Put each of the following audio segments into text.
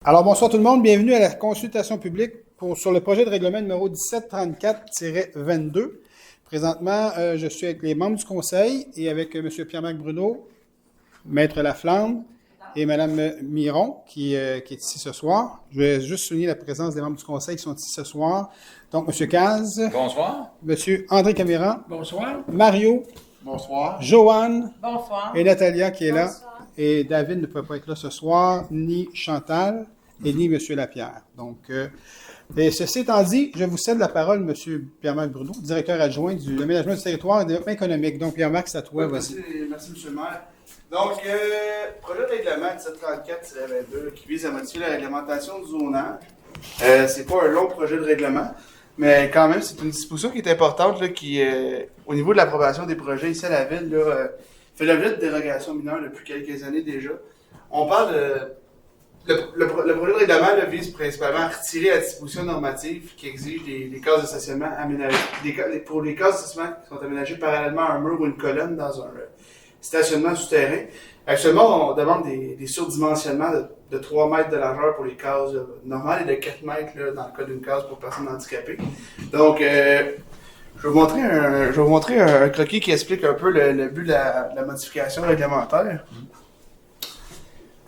Alors, bonsoir tout le monde. Bienvenue à la consultation publique sur le projet de règlement numéro 1734-22. Présentement, je suis avec les membres du conseil et avec M. Pierre-Marc Bruno, Maître Laflamme et Mme Miron qui est ici ce soir. Je vais juste souligner la présence des membres du conseil qui sont ici ce soir. Donc, M. Caz. Bonsoir. M. André Caméran. Bonsoir. Mario. Bonsoir. Joanne. Bonsoir. Et Natalia qui est là. Bonsoir. Et David ne peut pas être là ce soir, ni Chantal, et ni M. Lapierre. Donc, et ceci étant dit, je vous cède la parole, M. Pierre-Marc Bruno, directeur adjoint de l'aménagement du territoire et du développement économique. Donc, Pierre-Marc, c'est à toi, vas-y. Merci, M. le maire. Donc, projet de règlement 1734-22 qui vise à modifier la réglementation du zonage. C'est pas un long projet de règlement, mais quand même, c'est une disposition qui est importante, là, qui, au niveau de l'approbation des projets ici à la ville, là, fait l'objet de dérogations mineures depuis quelques années déjà. On parle de... Le projet de règlement là, vise principalement à retirer la disposition normative qui exige des cases de stationnement aménagées. Pour les cases de stationnement qui sont aménagées parallèlement à un mur ou une colonne dans un stationnement souterrain. Actuellement, on demande des surdimensionnements de 3 mètres de largeur pour les cases normales et de 4 mètres là, dans le cas d'une case pour personnes handicapées. Donc, je vais vous montrer un croquis qui explique un peu le but de la modification réglementaire.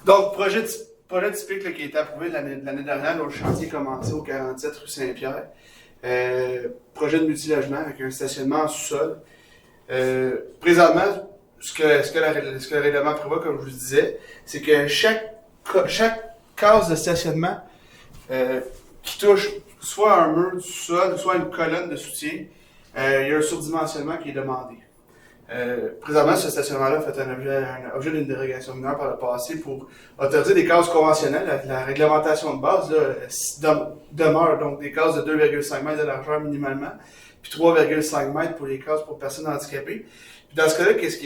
Donc, projet typique là, qui a été approuvé l'année dernière, là, le chantier commencé au 47 rue Saint-Pierre. Projet de multilogement avec un stationnement en sous-sol. Présentement, ce que le règlement prévoit, comme je vous disais, c'est que chaque case de stationnement qui touche soit un mur du sous-sol, soit une colonne de soutien, il y a un surdimensionnement qui est demandé. Présentement, ce stationnement-là fait un objet d'une dérogation mineure par le passé pour autoriser des cases conventionnelles. La réglementation de base là, demeure donc des cases de 2,5 mètres de largeur minimalement, puis 3,5 mètres pour les cases pour personnes handicapées. Puis dans ce cas-là, qu'est-ce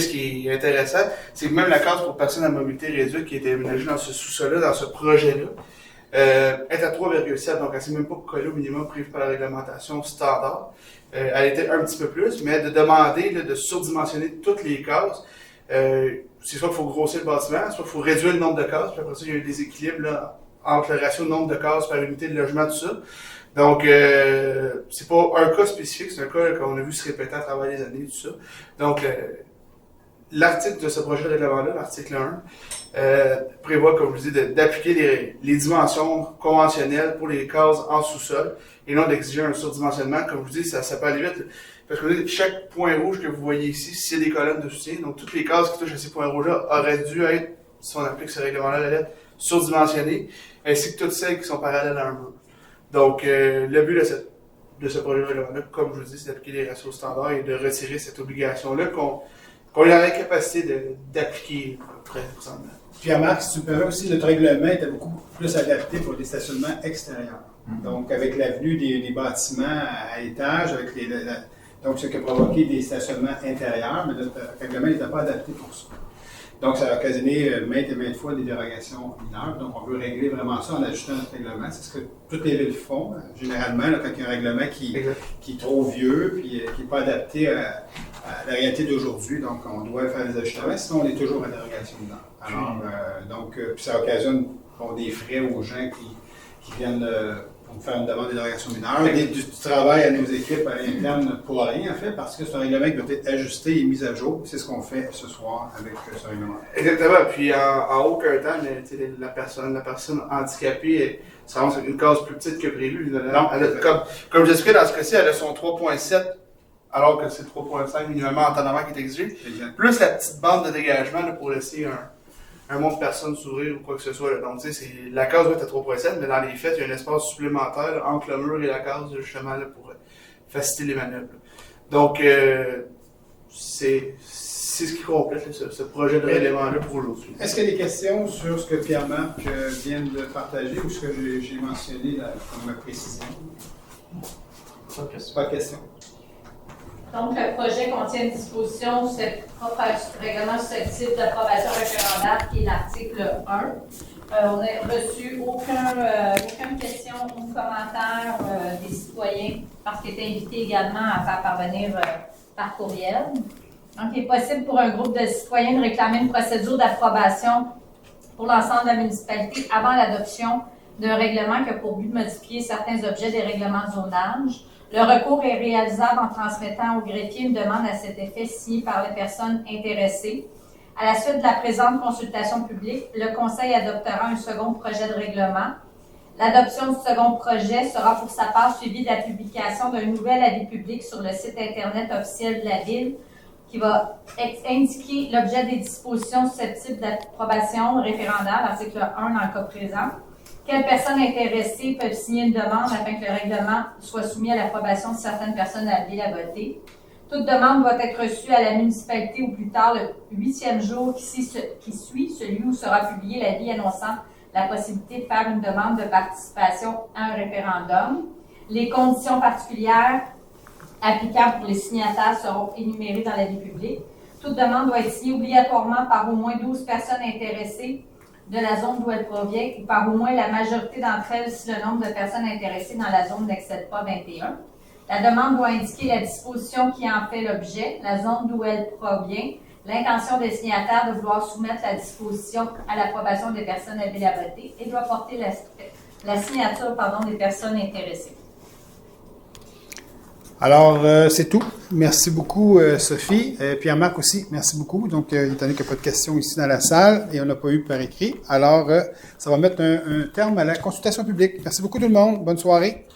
qui est intéressant, c'est que même la case pour personnes à mobilité réduite qui a été aménagée dans ce sous-sol-là, dans ce projet-là, est à 3,7, donc elle ne s'est même pas collée au minimum prévu par la réglementation standard. Elle était un petit peu plus, mais de demander là, de surdimensionner toutes les cases, c'est soit qu'il faut grossir le bâtiment, soit qu'il faut réduire le nombre de cases, puis après ça, il y a un déséquilibre là, entre le ratio de nombre de cases par unité de logement, tout ça. Donc, c'est pas un cas spécifique, c'est un cas qu'on a vu se répéter à travers les années, tout ça. Donc, l'article de ce projet de règlement-là, l'article 1, prévoit, comme je dis, d'appliquer les dimensions conventionnelles pour les cases en sous-sol et non d'exiger un surdimensionnement. Comme je vous dis, ça peut aller vite. Parce que chaque point rouge que vous voyez ici, c'est des colonnes de soutien. Donc, toutes les cases qui touchent à ces points rouges-là auraient dû être, si on applique ce règlement-là, la lettre, surdimensionnées, ainsi que toutes celles qui sont parallèles à un mur. Donc, le but de ce projet de règlement-là, comme je vous dis, c'est d'appliquer les ratios standards et de retirer cette obligation-là qu'on est dans l'incapacité d'appliquer présentement. Pierre-Marc, si tu me permets aussi, notre règlement était beaucoup plus adapté pour les stationnements extérieurs. Donc, avec l'avenue des bâtiments à étage, avec donc ce qui a provoqué des stationnements intérieurs, mais notre règlement n'était pas adapté pour ça. Donc, ça a occasionné maintes et maintes fois des dérogations mineures. Donc, on veut régler vraiment ça en ajustant notre règlement. C'est ce que toutes les villes font, généralement, là, quand il y a un règlement qui est trop vieux puis qui n'est pas adapté à la réalité d'aujourd'hui. Donc, on doit faire des ajustements, sinon on est toujours à dérogation mineure. Alors, puis ça occasionne des frais aux gens qui viennent pour faire une demande de dérogation mineure, du travail à nos équipes à l'interne pour rien, en fait, parce que c'est un règlement qui doit être ajusté et mis à jour. C'est ce qu'on fait ce soir avec ce règlement. Exactement. Puis, en aucun temps, la personne handicapée, ça rend une case plus petite que prévu. Non, comme j'expliquais dans ce cas-ci, elle a son 3,7, alors que c'est 3,5 minimalement en temps normal qui est exigé. Exact. Plus la petite bande de dégagement là, pour laisser un monde de personnes s'ouvrir ou quoi que ce soit. Là. Donc, tu sais, la case va être à 3,7, mais dans les faits, il y a un espace supplémentaire là, entre le mur et la case, justement, là, pour faciliter les manœuvres. Là. Donc, c'est ce qui complète là, ce projet de règlement-là pour aujourd'hui. Est-ce qu'il y a des questions sur ce que Pierre-Marc vient de partager ou ce que j'ai mentionné là, comme précision? Pas de question. Pas de question. Donc, le projet contient une disposition sur ce règlement susceptible d'approbation référendaire qui est l'article 1. On n'a reçu aucune question ou commentaire des citoyens parce qu'ils étaient invités également à faire parvenir par courriel. Donc, il est possible pour un groupe de citoyens de réclamer une procédure d'approbation pour l'ensemble de la municipalité avant l'adoption d'un règlement qui a pour but de modifier certains objets des règlements de zonage. Le recours est réalisable en transmettant au greffier une demande à cet effet signée par les personnes intéressées. À la suite de la présente consultation publique, le Conseil adoptera un second projet de règlement. L'adoption du second projet sera pour sa part suivie de la publication d'un nouvel avis public sur le site Internet officiel de la Ville qui va indiquer l'objet des dispositions susceptibles d'approbation référendaire, l'article 1 dans le cas présent. Quelles personnes intéressées peuvent signer une demande afin que le règlement soit soumis à l'approbation de certaines personnes à la Ville à voter. Toute demande doit être reçue à la municipalité au plus tard le 8e jour qui suit celui où sera publié l'avis annonçant la possibilité de faire une demande de participation à un référendum. Les conditions particulières applicables pour les signataires seront énumérées dans l'avis public. Toute demande doit être signée obligatoirement par au moins 12 personnes intéressées de la zone d'où elle provient ou par au moins la majorité d'entre elles si le nombre de personnes intéressées dans la zone n'excède pas 21. La demande doit indiquer la disposition qui en fait l'objet, la zone d'où elle provient, l'intention des signataires de vouloir soumettre la disposition à l'approbation des personnes habiles à voter et doit porter la signature des personnes intéressées. Alors, c'est tout. Merci beaucoup, Sophie. Pierre-Marc aussi, merci beaucoup. Donc, étant donné qu'il n'y a pas de questions ici dans la salle et on n'a pas eu par écrit, alors ça va mettre un terme à la consultation publique. Merci beaucoup tout le monde. Bonne soirée.